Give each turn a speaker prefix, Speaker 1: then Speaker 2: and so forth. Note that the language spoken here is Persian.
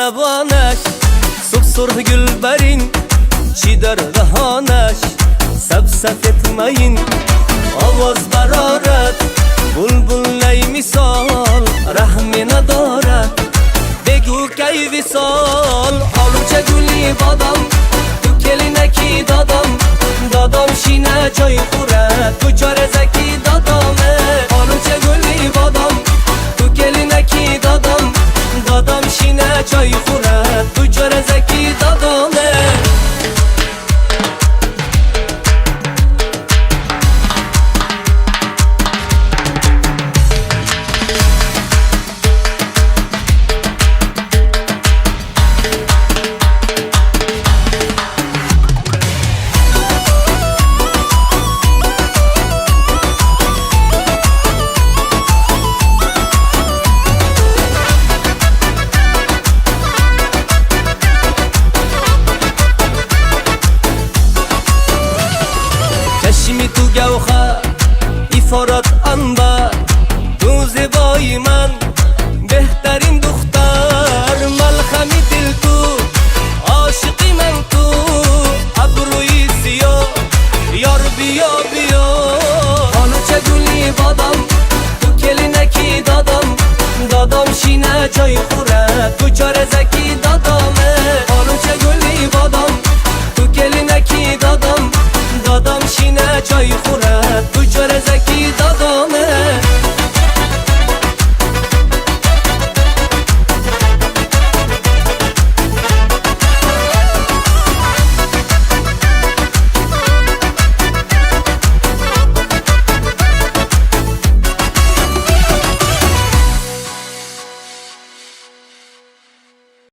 Speaker 1: کاروانش صبح سرخ گل برین چی در دهانش سب سفید مین آواز برارد بلبل نی مثال رحمی ندارد بگو کی وصال آلوچه گلی بادم تو کلی نکی دادم شینه جای خورد تو چاره زکی دادامه آلوچه گلی بادم تو کلی نکی دادم شینه جای خورد تو چاره زکی دادامه چشمی تو گوخر ایفارات انبر تو زیبایی من بهترین دختر ملخمی دل تو عاشقی من تو ابروی سیاه یار بیا آلوچه گلی بادم تو کلی نکی دادم شینه جای خورد تو چاره زکی